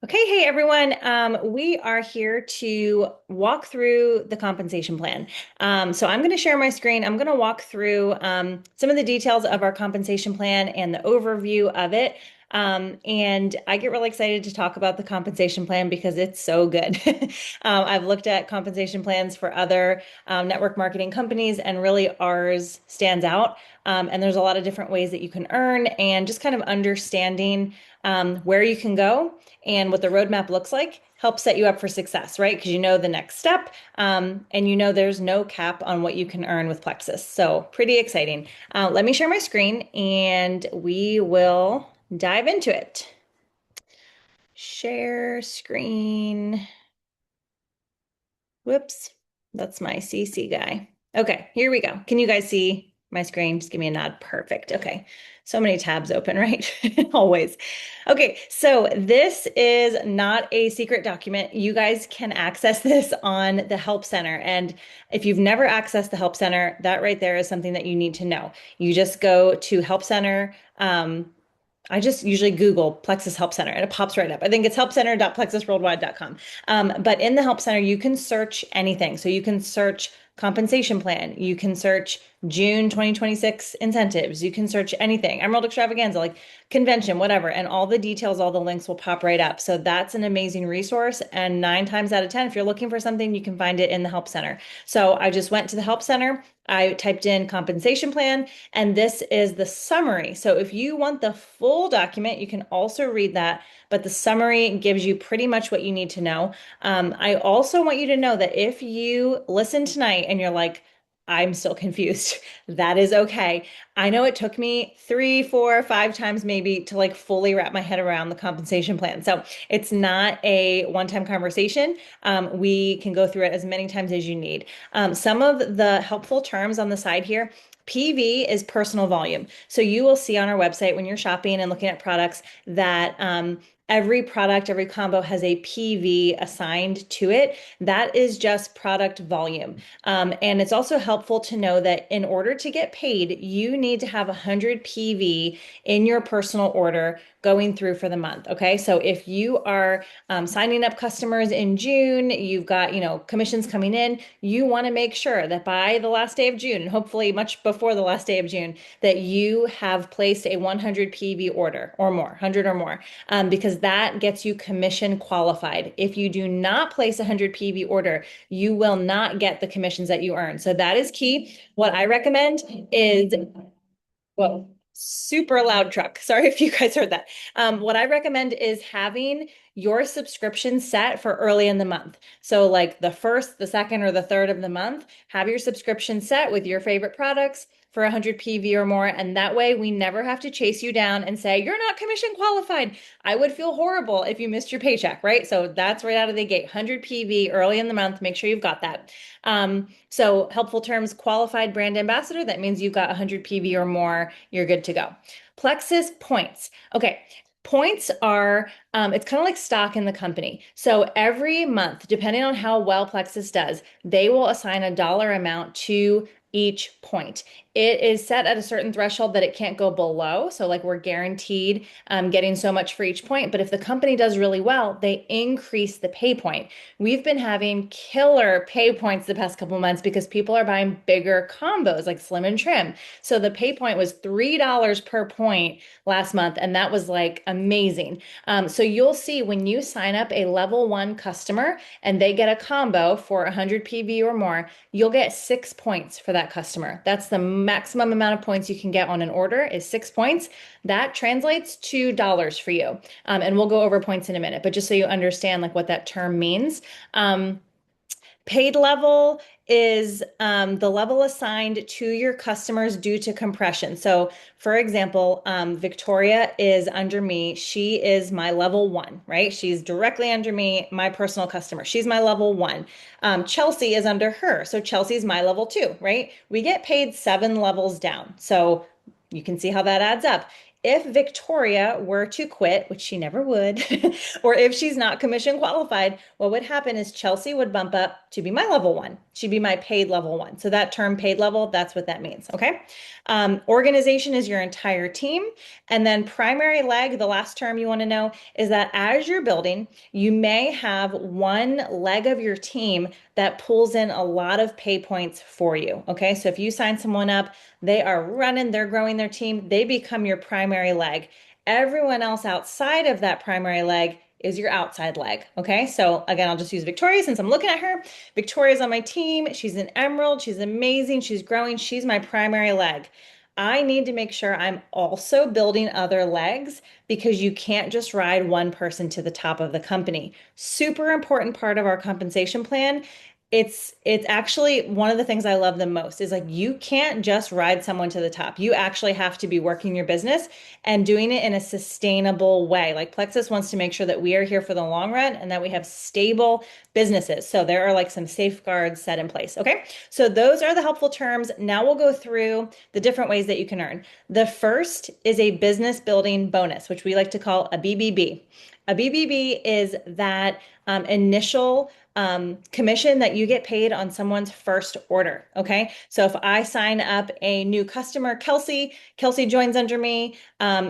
Okay, hey everyone. We are here to walk through the compensation plan. So I'm going to share my screen. I'm going to walk through some of the details of our compensation plan and the overview of it. And I get really excited to talk about the compensation plan because it's so good. I've looked at compensation plans for other network marketing companies, and really ours stands out. And there's a lot of different ways that you can earn, and just kind of understanding where you can go and what the roadmap looks like helps set you up for success, right? Because you know the next step, and you know there's no cap on what you can earn with Plexus. So pretty exciting. Let me share my screen and we will dive into it. Share screen. Whoops, that's my CC guy. Okay, here we go. Can you guys see my screen? Just give me a nod. Perfect. Okay. So many tabs open, right? Always. Okay, so this is not a secret document. You guys can access this on the Help Center. And if you've never accessed the Help Center, that right there is something that you need to know. You just go to Help Center. I just usually Google Plexus Help Center and it pops right up. I think it's helpcenter.plexusworldwide.com. But in the Help Center, you can search anything. So you can search compensation plan. You can search June 2026 incentives. You can search anything, Emerald Extravaganza, like convention, whatever. And all the details, all the links will pop right up. So that's an amazing resource. And 9 times out of 10, if you're looking for something, you can find it in the Help Center. So I just went to the Help Center. I typed in compensation plan, and this is the summary. So if you want the full document, you can also read that, but the summary gives you pretty much what you need to know. I also want you to know that if you listen tonight and you're like, I'm still confused, that is okay. I know it took me 3, 4, 5 times maybe to like fully wrap my head around the compensation plan. So it's not a one-time conversation. We can go through it as many times as you need. Some of the helpful terms on the side here. PV is personal volume. So you will see on our website when you're shopping and looking at products that every product, every combo has a PV assigned to it. That is just product volume. And it's also helpful to know that in order to get paid, you need to have 100 PV in your personal order going through for the month. Okay. So if you are signing up customers in June, you've got, commissions coming in, you want to make sure that by the last day of June, and hopefully much before the last day of June, that you have placed a 100 PV order or more, 100 or more, because that gets you commission qualified. If you do not place a 100 PV order, you will not get the commissions that you earn. So that is key. What I recommend is, well, super loud truck. Sorry if you guys heard that. What I recommend is having your subscription set for early in the month. So, like the first, the second, or the third of the month, have your subscription set with your favorite products for 100 PV or more. And that way, we never have to chase you down and say, you're not commission qualified. I would feel horrible if you missed your paycheck, right? So, that's right out of the gate 100 PV early in the month. Make sure you've got that. So helpful terms, qualified brand ambassador. That means you've got 100 PV or more. You're good to go. Plexus points. Okay. Points are, it's kind of like stock in the company. So every month, depending on how well Plexus does, they will assign a dollar amount to each point. It is set at a certain threshold that it can't go below. So, like, we're guaranteed getting so much for each point. But if the company does really well, they increase the pay point. We've been having killer pay points the past couple of months because people are buying bigger combos like slim and trim. So the pay point was $3 per point last month, and that was like amazing. So you'll see when you sign up a level one customer and they get a combo for 100 PV or more, you'll get 6 points for that customer. That's the maximum amount of points you can get on an order is 6 points. That translates to dollars for you. And we'll go over points in a minute, but just so you understand like what that term means. Paid level is the level assigned to your customers due to compression. So, for example, Victoria is under me. She is my level one, right? She's directly under me, my personal customer. She's my level one. Chelsea is under her. So, Chelsea's my level two, right? We get paid 7 levels down. So, you can see how that adds up. if Victoria were to quit, which she never would, or if she's not commission qualified, what would happen is Chelsea would bump up to be my level one. She'd be my paid level one. So that term paid level, that's what that means. Okay. Organization is your entire team. And then primary leg, the last term you want to know is that as you're building, you may have one leg of your team that pulls in a lot of pay points for you. Okay. So if you sign someone up, they are running, they're growing their team, they become your primary leg. Everyone else outside of that primary leg is your outside leg. Okay. So again, I'll just use Victoria since I'm looking at her. Victoria's on my team. She's an emerald. She's amazing. She's growing. She's my primary leg. I need to make sure I'm also building other legs because you can't just ride one person to the top of the company. Super important part of our compensation plan. It's actually one of the things I love the most is like you can't just ride someone to the top. You actually have to be working your business and doing it in a sustainable way. Like Plexus wants to make sure that we are here for the long run and that we have stable businesses. So there are like some safeguards set in place. Okay. So those are the helpful terms. Now we'll go through the different ways that you can earn. The first is a business building bonus, which we like to call a BBB. A BBB is that initial commission that you get paid on someone's first order. Okay. So if I sign up a new customer, Kelsey joins under me.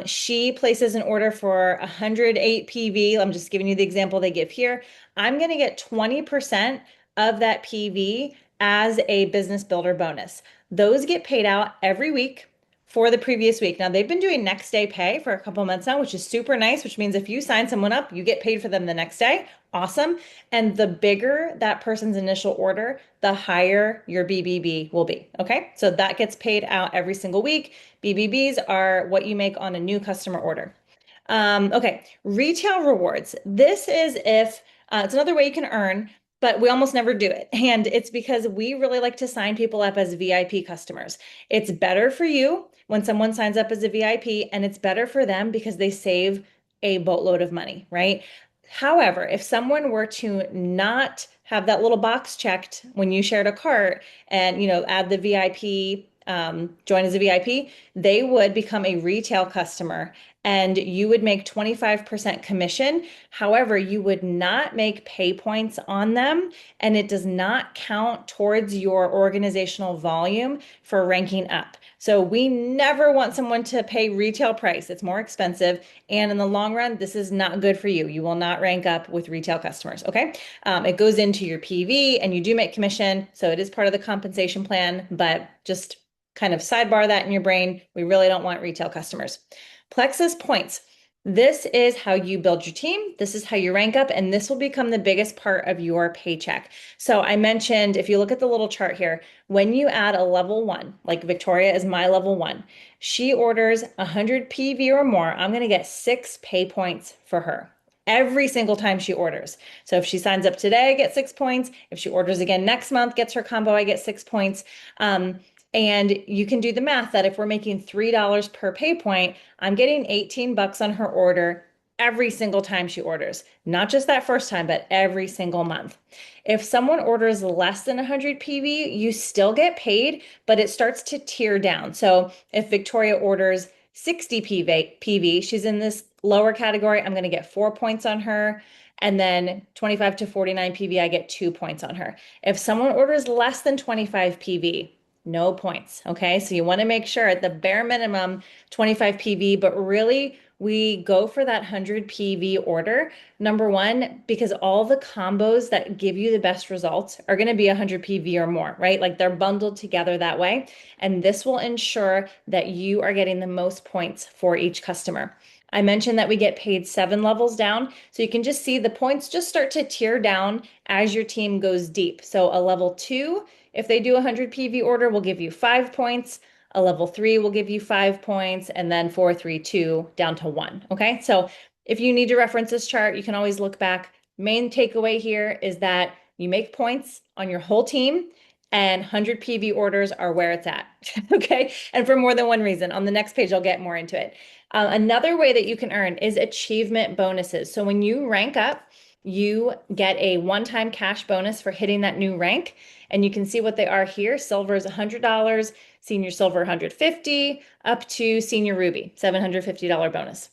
She places an order for 108 PV. I'm just giving you the example they give here. I'm going to get 20% of that PV as a business builder bonus. Those get paid out every week for the previous week. Now they've been doing next day pay for a couple months now, which is super nice, which means if you sign someone up, you get paid for them the next day. Awesome. And the bigger that person's initial order, the higher your BBB will be. Okay. So that gets paid out every single week. BBBs are what you make on a new customer order. Okay, retail rewards. This is if it's another way you can earn, but we almost never do it. And it's because we really like to sign people up as VIP customers. It's better for you when someone signs up as a VIP, and it's better for them because they save a boatload of money, right? However, if someone were to not have that little box checked when you shared a cart and, add the VIP, join as a VIP, they would become a retail customer and you would make 25% commission. However, you would not make pay points on them, and it does not count towards your organizational volume for ranking up. So we never want someone to pay retail price. It's more expensive. And in the long run, this is not good for you. You will not rank up with retail customers. Okay. It goes into your PV and you do make commission. So it is part of the compensation plan, but just kind of sidebar that in your brain. We really don't want retail customers. Plexus points. This is how you build your team. This is how you rank up, and this will become the biggest part of your paycheck. So I mentioned, if you look at the little chart here, when you add a level one, like Victoria is my level one, she orders 100 PV or more, I'm going to get 6 pay points for her every single time she orders. So if she signs up today, I get 6 points. If she orders again next month, gets her combo, I get 6 points. And you can do the math that if we're making $3 per pay point, I'm getting 18 bucks on her order every single time she orders. Not just that first time, but every single month. If someone orders less than 100 PV, you still get paid, but it starts to tier down. So if Victoria orders 60 PV, she's in this lower category. I'm going to get 4 points on her. And then 25 to 49 PV, I get 2 points on her. If someone orders less than 25 PV, no points. Okay. So you want to make sure at the bare minimum 25 PV, but really we go for that 100 PV order. Number one, because all the combos that give you the best results are going to be 100 PV or more, right? Like they're bundled together that way. And this will ensure that you are getting the most points for each customer. I mentioned that we get paid 7 levels down. So you can just see the points just start to tier down as your team goes deep. So a level 2, if they do a 100 PV order, we'll give you 5 points. A level 3 will give you 5 points, and then 4, 3, 2 down to 1. Okay. So if you need to reference this chart, you can always look back. Main takeaway here is that you make points on your whole team, and 100 PV orders are where it's at. Okay. And for more than one reason. On the next page, I'll get more into it. Another way that you can earn is achievement bonuses. So when you rank up, you get a one-time cash bonus for hitting that new rank. And you can see what they are here. Silver is $100, senior silver 150, up to senior ruby, $750 bonus.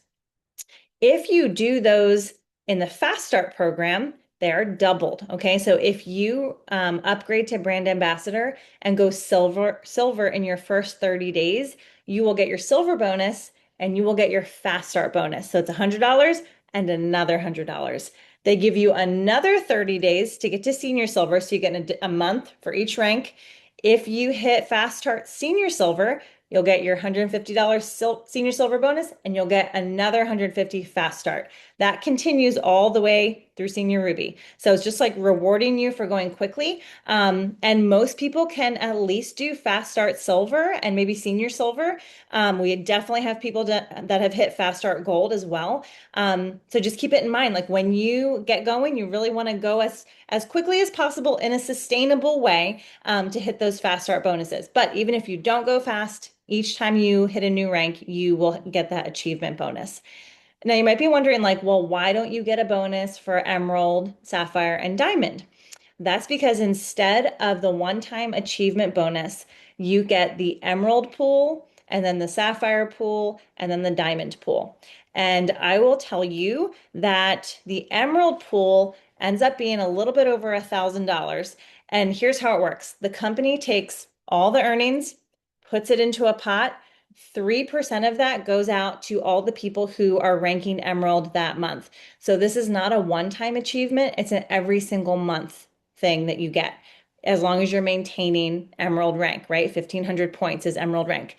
If you do those in the Fast Start program, they're doubled. Okay, so if you upgrade to brand ambassador and go silver in your first 30 days, you will get your silver bonus and you will get your Fast Start bonus. So it's $100 and another $100. They give you another 30 days to get to senior silver, so you get a month for each rank. If you hit Fast Start senior silver, you'll get your $150 senior silver bonus and you'll get another $150 Fast Start. That continues all the way through senior ruby. So it's just like rewarding you for going quickly. And most people can at least do Fast Start silver and maybe senior silver. We definitely have people that have hit Fast Start gold as well. So just keep it in mind, like when you get going, you really want to go as quickly as possible in a sustainable way to hit those Fast Start bonuses. But even if you don't go fast, each time you hit a new rank, you will get that achievement bonus. Now, you might be wondering, like, well, why don't you get a bonus for Emerald, Sapphire, and Diamond? That's because instead of the one-time achievement bonus, you get the Emerald pool, and then the Sapphire pool, and then the Diamond pool. And I will tell you that the Emerald pool ends up being a little bit over $1,000. And here's how it works. The company takes all the earnings, puts it into a pot. 3% of that goes out to all the people who are ranking Emerald that month. So this is not a one-time achievement, it's an every single month thing that you get as long as you're maintaining Emerald rank, right? 1,500 points is Emerald rank.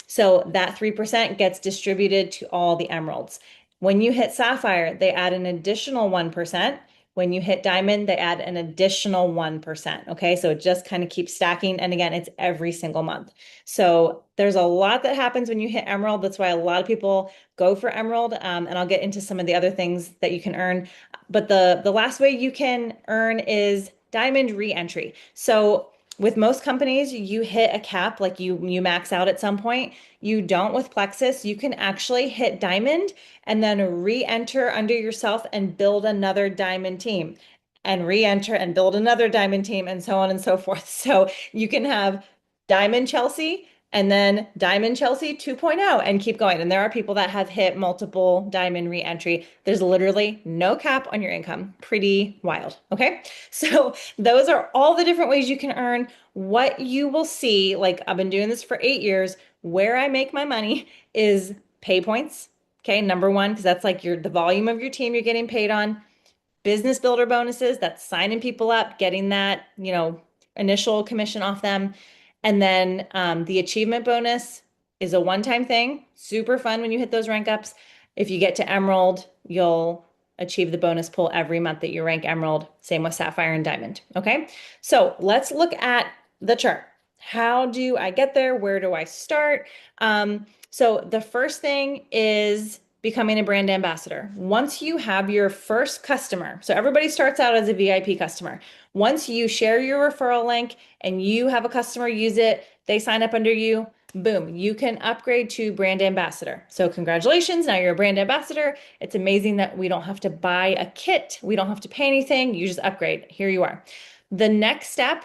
So that 3% gets distributed to all the Emeralds. When you hit Sapphire, they add an additional 1%. When you hit Diamond, they add an additional 1%. Okay, so it just kind of keeps stacking. And again, it's every single month. So there's a lot that happens when you hit Emerald. That's why a lot of people go for Emerald. And I'll get into some of the other things that you can earn. But the last way you can earn is Diamond re-entry. So with most companies, you hit a cap, like you max out at some point. You don't with Plexus. You can actually hit Diamond and then re-enter under yourself and build another Diamond team and re-enter and build another Diamond team and so on and so forth. So you can have Diamond Chelsea and then Diamond Chelsea 2.0 and keep going. And there are people that have hit multiple Diamond re-entry. There's literally no cap on your income. Pretty wild. Okay. So those are all the different ways you can earn. What you will see, like I've been doing this for 8 years, where I make my money is pay points. Okay, number one, because that's like the volume of your team you're getting paid on. Business builder bonuses, that's signing people up, getting that, initial commission off them. And then the achievement bonus is a one-time thing. Super fun when you hit those rank ups. If you get to Emerald, you'll achieve the bonus pool every month that you rank Emerald. Same with Sapphire and Diamond. Okay, so let's look at the chart. How do I get there? Where do I start? So the first thing is becoming a brand ambassador. Once you have your first customer, so everybody starts out as a VIP customer. Once you share your referral link and you have a customer use it, they sign up under you, boom, you can upgrade to brand ambassador. So congratulations, now you're a brand ambassador. It's amazing that we don't have to buy a kit. We don't have to pay anything. You just upgrade. Here you are. The next step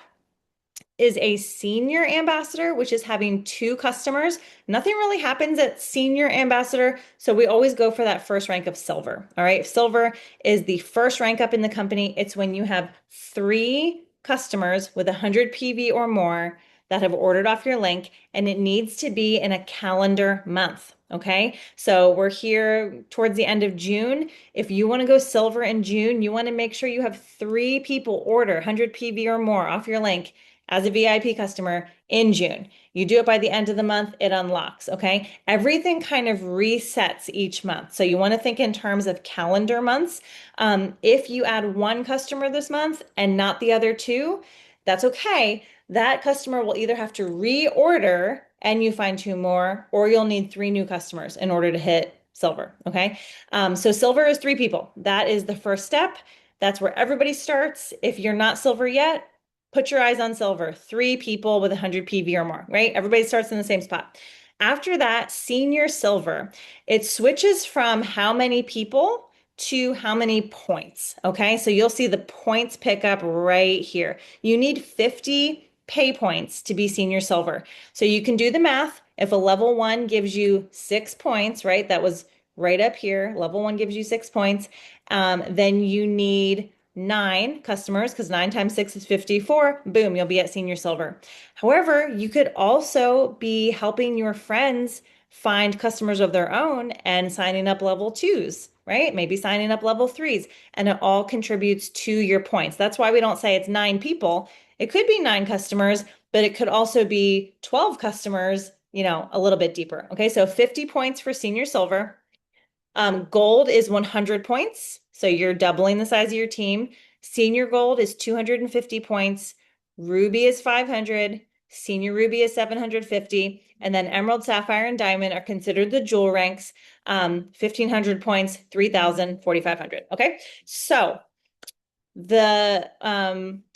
is a senior ambassador, which is having two customers. Nothing really happens at senior ambassador, so we always go for that first rank of silver. All right, silver is the first rank up in the company. It's when you have 3 customers with 100 PV or more that have ordered off your link, and it needs to be in a calendar month. Okay, so we're here towards the end of June. If you want to go silver in June, you want to make sure you have 3 people order 100 PV or more off your link as a VIP customer in June. You do it by the end of the month, it unlocks, okay? Everything kind of resets each month. So you want to think in terms of calendar months. If you add 1 customer this month and not the other 2, that's okay. That customer will either have to reorder and you find 2 more, or you'll need 3 new customers in order to hit silver, okay? So silver is 3 people. That is the first step. That's where everybody starts. If you're not silver yet, put your eyes on silver, 3 people with 100 PV or more, right? Everybody starts in the same spot. After that, senior silver, it switches from how many people to how many points. Okay, so you'll see the points pick up right here. You need 50 pay points to be senior silver. So you can do the math. If a level one gives you 6 points, right? That was right up here. Level one gives you 6 points. Then you need 9 customers because 9 times 6 is 54. Boom, you'll be at senior silver. However, you could also be helping your friends find customers of their own and signing up level twos, right? Maybe signing up level threes, and it all contributes to your points. That's why we don't say it's 9 people. It could be 9 customers, but it could also be 12 customers, a little bit deeper. Okay, so 50 points for senior silver. Gold is 100 points, so you're doubling the size of your team. Senior gold is 250 points. Ruby is 500. Senior ruby is 750. And then emerald, sapphire, and diamond are considered the jewel ranks. 1,500 points, 3,000, 4,500. Okay, so the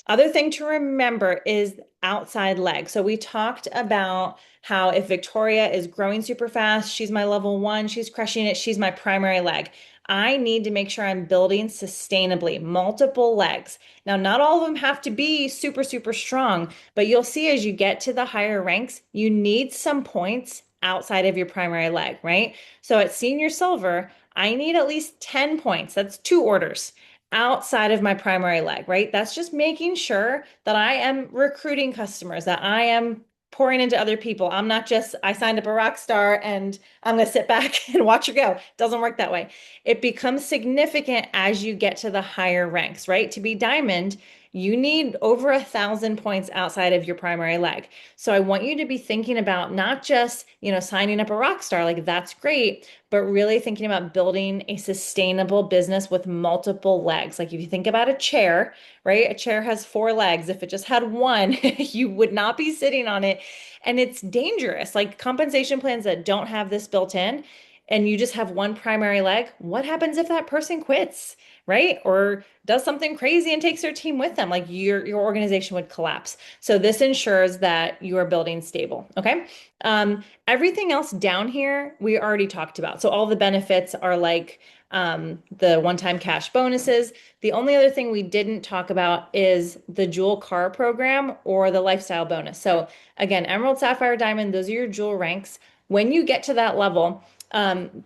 other thing to remember is outside leg. So we talked about how if Victoria is growing super fast, she's my level one, she's crushing it, she's my primary leg. I need to make sure I'm building sustainably, multiple legs. Now, not all of them have to be super, super strong, but you'll see as you get to the higher ranks, you need some points outside of your primary leg, right? So at senior silver, I need at least 10 points. That's 2 orders outside of my primary leg, right? That's just making sure that I am recruiting customers, that I am pouring into other people. I'm not just, I signed up a rock star and I'm going to sit back and watch her go. It doesn't work that way. It becomes significant as you get to the higher ranks, right? To be diamond, you need over 1,000 points outside of your primary leg. So I want you to be thinking about not just, signing up a rock star, like that's great, but really thinking about building a sustainable business with multiple legs. Like if you think about a chair, right? A chair has 4 legs. If it just had one, you would not be sitting on it. And it's dangerous. Like compensation plans that don't have this built in, and you just have one primary leg, what happens if that person quits, right? Or does something crazy and takes their team with them? Like your organization would collapse. So this ensures that you are building stable. Okay. Everything else down here we already talked about. So all the benefits are like the one-time cash bonuses. The only other thing we didn't talk about is the jewel car program or the lifestyle bonus. So again, emerald, sapphire, diamond, those are your jewel ranks. When you get to that level,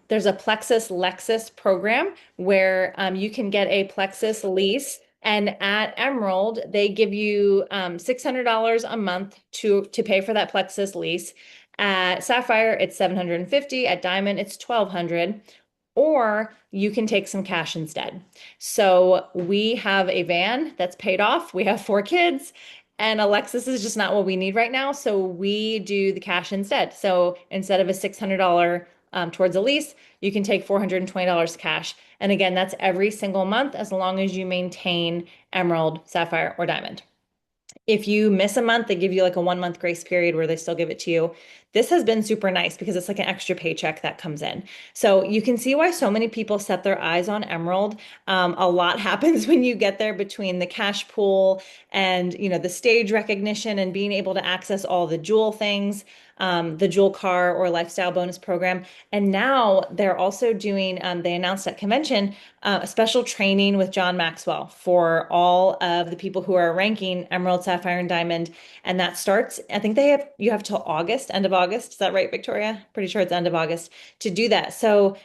there's a Plexus Lexus program where you can get a Plexus lease. And at Emerald, they give you $600 a month to pay for that Plexus lease. At Sapphire, it's 750. At Diamond, it's 1,200. Or you can take some cash instead. So we have a van that's paid off. We have 4 kids, and Alexis is just not what we need right now. So we do the cash instead. So instead of a $600 towards a lease, you can take $420 cash. And again, that's every single month as long as you maintain Emerald, Sapphire, or Diamond. If you miss a month, they give you like a 1 month grace period where they still give it to you. This has been super nice because it's like an extra paycheck that comes in. So you can see why so many people set their eyes on Emerald. A lot happens when you get there between the cash pool and the stage recognition and being able to access all the jewel things, the jewel car or lifestyle bonus program. And now they're also doing, they announced at convention, a special training with John Maxwell for all of the people who are ranking Emerald, Sapphire, and Diamond. And that starts, I think you have till August, end of August. Is that right, Victoria? Pretty sure it's end of August to do that. So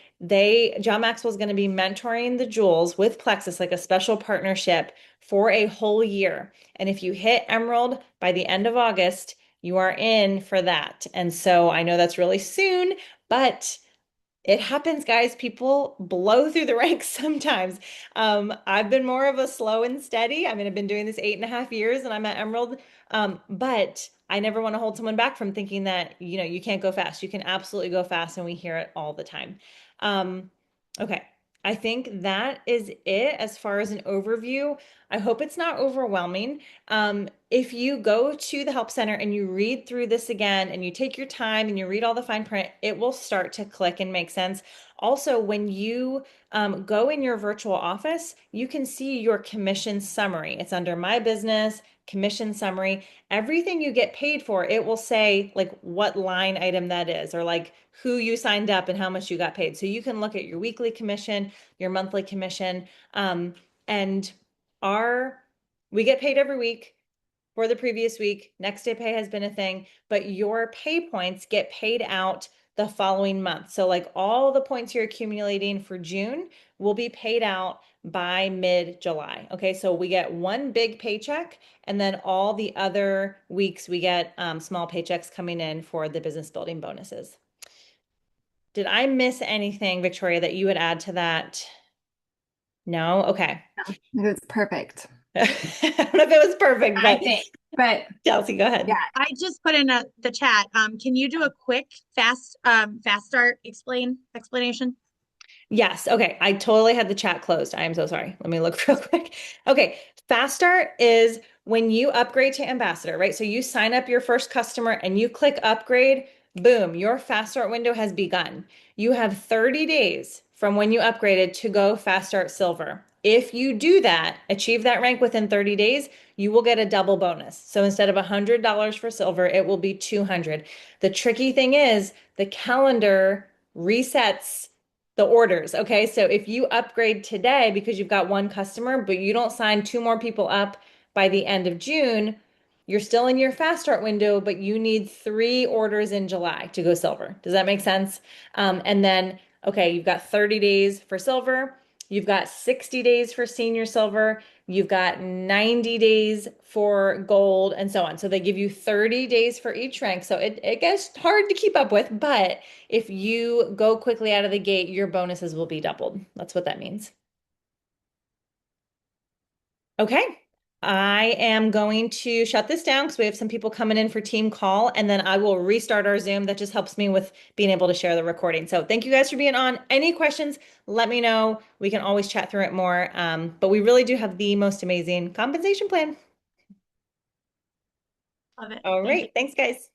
John Maxwell is going to be mentoring the jewels with Plexus, like a special partnership for a whole year. And if you hit Emerald by the end of August, you are in for that. And so I know that's really soon, but it happens, guys. People blow through the ranks sometimes. I've been more of a slow and steady. I mean, I've been doing this 8.5 years and I'm at Emerald. But I never want to hold someone back from thinking that, you can't go fast. You can absolutely go fast, and we hear it all the time. Okay. I think that is it as far as an overview. I hope it's not overwhelming. If you go to the Help Center and you read through this again and you take your time and you read all the fine print, it will start to click and make sense. Also, when you go in your virtual office, you can see your commission summary. It's under My Business, commission summary. Everything you get paid for, it will say like what line item that is, or like who you signed up and how much you got paid. So you can look at your weekly commission, your monthly commission, and our we get paid every week for the previous week. Next day pay has been a thing, but your pay points get paid out the following month. So, like all the points you're accumulating for June will be paid out by mid-July. Okay, so we get one big paycheck, and then all the other weeks we get small paychecks coming in for the business building bonuses. Did I miss anything, Victoria, that you would add to that? No? Okay. It was perfect, I don't know if it was perfect, I but think. But Chelsea, go yeah, ahead. I just put in the chat. Can you do a quick fast start explanation? Yes. Okay. I totally had the chat closed. I am so sorry. Let me look real quick. Okay. Fast Start is when you upgrade to Ambassador, right? So you sign up your first customer and you click upgrade, boom, your Fast Start window has begun. You have 30 days from when you upgraded to go Fast Start Silver. If you do that, achieve that rank within 30 days, you will get a double bonus. So instead of $100 for silver, it will be 200. The tricky thing is the calendar resets the orders. Okay. So if you upgrade today because you've got one customer, but you don't sign two more people up by the end of June, you're still in your fast start window, but you need three orders in July to go silver. Does that make sense? And then, okay, you've got 30 days for silver. You've got 60 days for senior silver. You've got 90 days for gold and so on. So they give you 30 days for each rank. So it gets hard to keep up with, but if you go quickly out of the gate, your bonuses will be doubled. That's what that means. Okay. I am going to shut this down because we have some people coming in for team call, and then I will restart our Zoom. That just helps me with being able to share the recording. So thank you guys for being on. Any questions, let me know. We can always chat through it more. But we really do have the most amazing compensation plan. Love it. All Thank you. right. Thanks, guys.